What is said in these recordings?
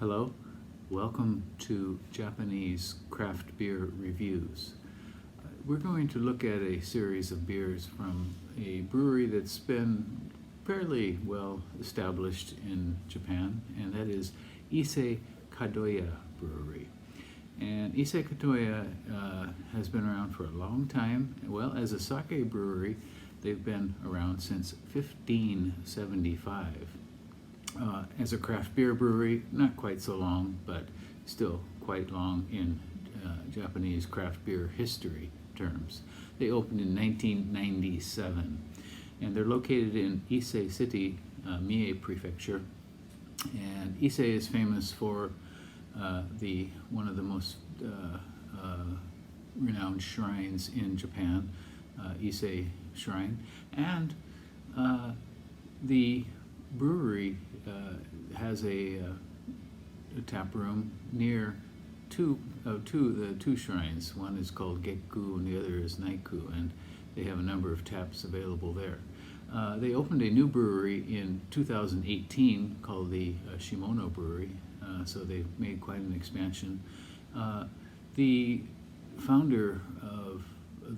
Hello, welcome to Japanese craft beer reviews. We're going to look at a series of beers from a brewery that's been fairly well established in Japan, and that is Ise Kadoya Brewery. And Ise Kadoya has been around for a long time. Well, as a sake brewery, they've been around since 1575. As a craft beer brewery, not quite so long, but still quite long in Japanese craft beer history terms. They opened in 1997, and they're located in Ise City, Mie Prefecture. And Ise is famous for one of the most renowned shrines in Japan, Ise Shrine, and the brewery has a tap room near the two shrines. One is called Gekku and the other is Naiku, and they have a number of taps available there. They opened a new brewery in 2018 called the Shimono Brewery, so they've made quite an expansion. The founder of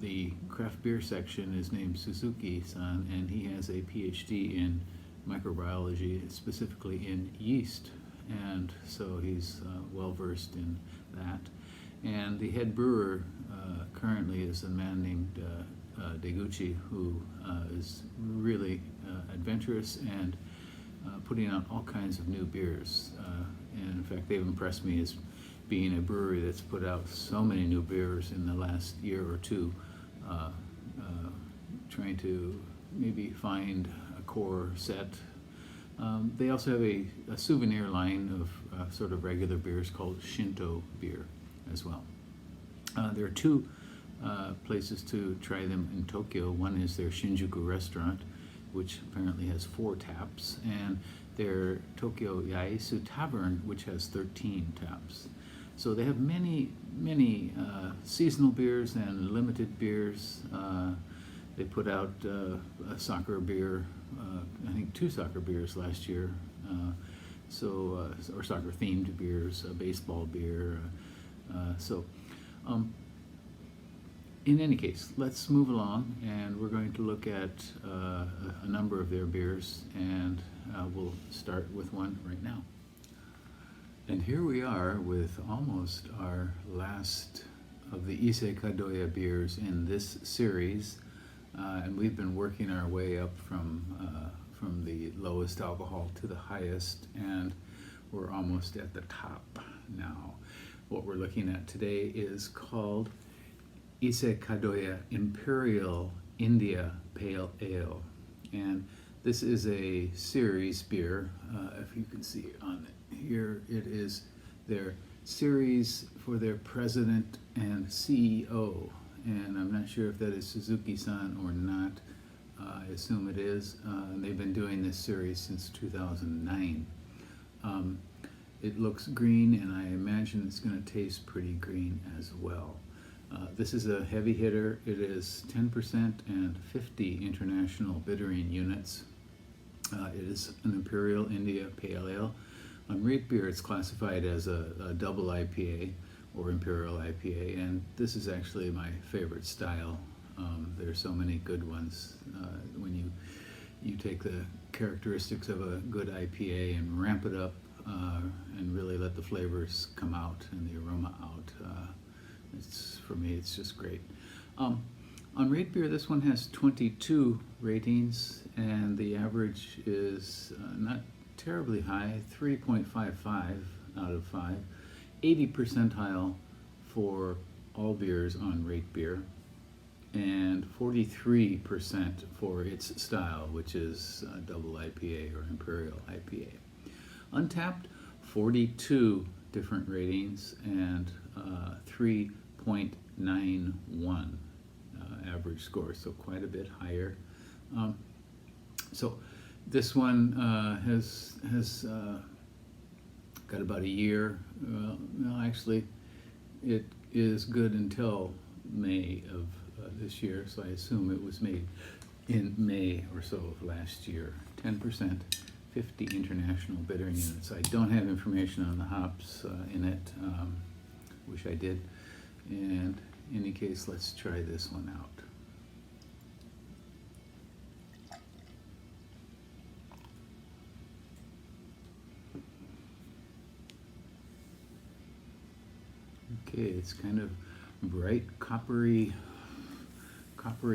the craft beer section is named Suzuki-san, and he has a PhD in microbiology, specifically in yeast, and so he's well versed in that. And the head brewer currently is a man named Deguchi, who is really adventurous and putting out all kinds of new beers. And in fact, they've impressed me as being a brewery that's put out so many new beers in the last year or two, trying to maybe find a core set. They also have a souvenir line of sort of regular beers called Shinto beer as well. There are two places to try them in Tokyo. One is their Shinjuku restaurant, which apparently has 4 taps, and their Tokyo Yaesu Tavern, which has 13 taps. So they have many seasonal beers and limited beers. They put out a soccer beer, I think 2 soccer beers last year, or soccer themed beers, a baseball beer. In any case, let's move along, and we're going to look at a number of their beers, and we'll start with one right now. And here we are with almost our last of the Ise Kadoya beers in this series, and we've been working our way up from the lowest alcohol to the highest, and we're almost at the top now. What we're looking at today is called Ise Kadoya Imperial India Pale Ale, and this is a series beer. If you can see on here, it is their series for their president and CEO, and I'm not sure if that is Suzuki-san or not. I assume it is, and they've been doing this series since 2009. It looks green, and I imagine it's going to taste pretty green as well. This is a heavy hitter. It is 10% and 50 international bittering units. It is an Imperial India Pale Ale. On Rate Beer, it's classified as a double IPA or Imperial IPA, and this is actually my favorite style. There are so many good ones. When you take the characteristics of a good IPA and ramp it up and really let the flavors come out and the aroma out, for me, it's just great. On Rate Beer, this one has 22 ratings, and the average is not terribly high, 3.55 out of 5, 80 percentile for all beers on Rate Beer, and 43% for its style, which is double IPA or Imperial IPA. Untapped, 42 different ratings and 3.91 average score, so quite a bit higher. So this one has got about a year. Well, actually, it is good until May of this year, so I assume it was made in May or so of last year. 10%, 50 international bittering units. I don't have information on the hops in it. Wish I did. And in any case, let's try this one out. Okay, it's kind of bright coppery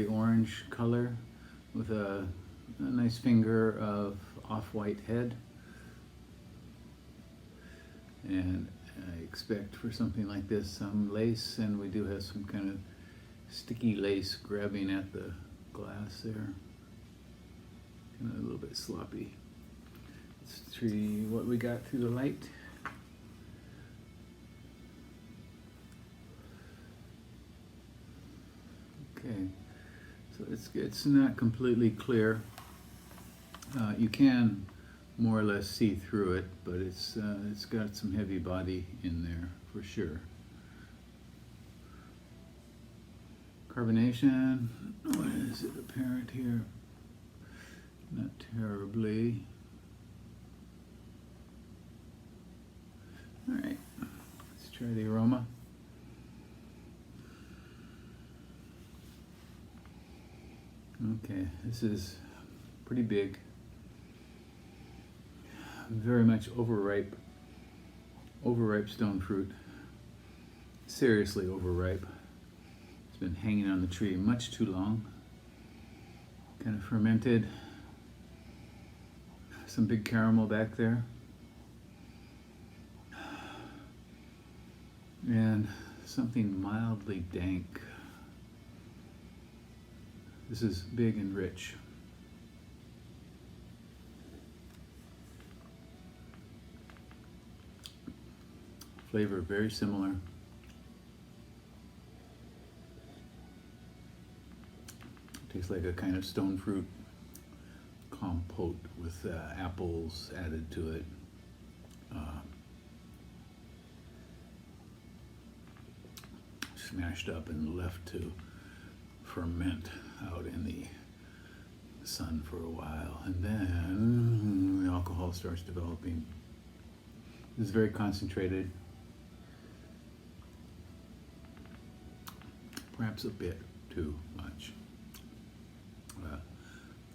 orange color with a nice finger of off-white head. And I expect for something like this some lace, and we do have some kind of sticky lace grabbing at the glass there. Kind of a little bit sloppy. Let's see what we got through the light. Okay, so it's not completely clear. You can more or less see through it, but it's got some heavy body in there for sure. Carbonation, what is it apparent here? Not terribly. All right, let's try the aroma. Okay, this is pretty big. Very much overripe stone fruit. Seriously overripe. It's been hanging on the tree much too long. Kind of fermented. Some big caramel back there. And something mildly dank. This is big and rich. Flavor very similar. Tastes like a kind of stone fruit compote with apples added to it. Smashed up and left to ferment out in the sun for a while, and then the alcohol starts developing. This is very concentrated, perhaps a bit too much.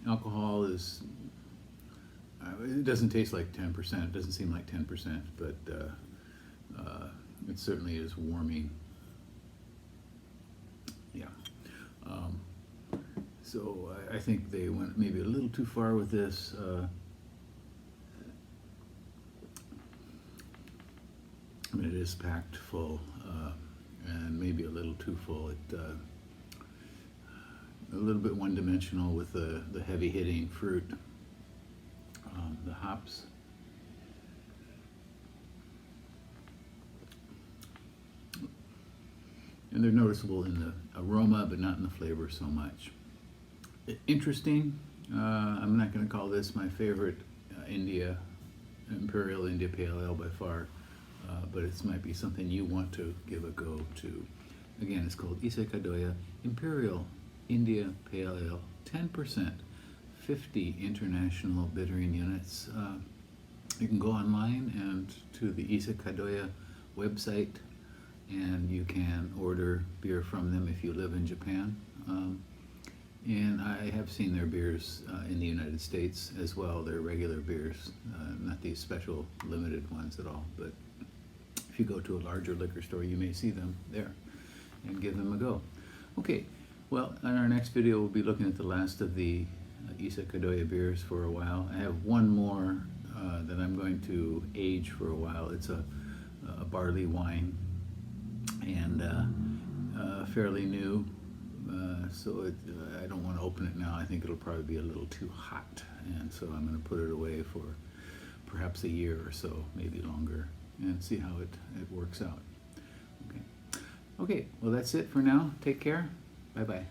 Alcohol is, it doesn't taste like 10%, it doesn't seem like 10%, but it certainly is warming. Yeah. So I think they went maybe a little too far with this. I mean, it is packed full, and maybe a little too full. A little bit one-dimensional with the heavy-hitting fruit. The hops. And they're noticeable in the aroma, but not in the flavor so much. Interesting. I'm not going to call this my favorite Imperial India Pale Ale by far, but it might be something you want to give a go to. Again, it's called Ise Kadoya Imperial India Pale Ale, 10%, 50 international bittering units. You can go online and to the Ise Kadoya website, and you can order beer from them if you live in Japan. And I have seen their beers in the United States as well. They're regular beers, not these special limited ones at all. But if you go to a larger liquor store, you may see them there and give them a go. Okay, well, in our next video, we'll be looking at the last of the Ise Kadoya beers for a while. I have one more that I'm going to age for a while. It's a barley wine, and fairly new. So I don't want to open it now. I think it'll probably be a little too hot, and so I'm going to put it away for perhaps a year or so, maybe longer, and see how it works out. Okay, well, that's it for now. Take care. Bye-bye.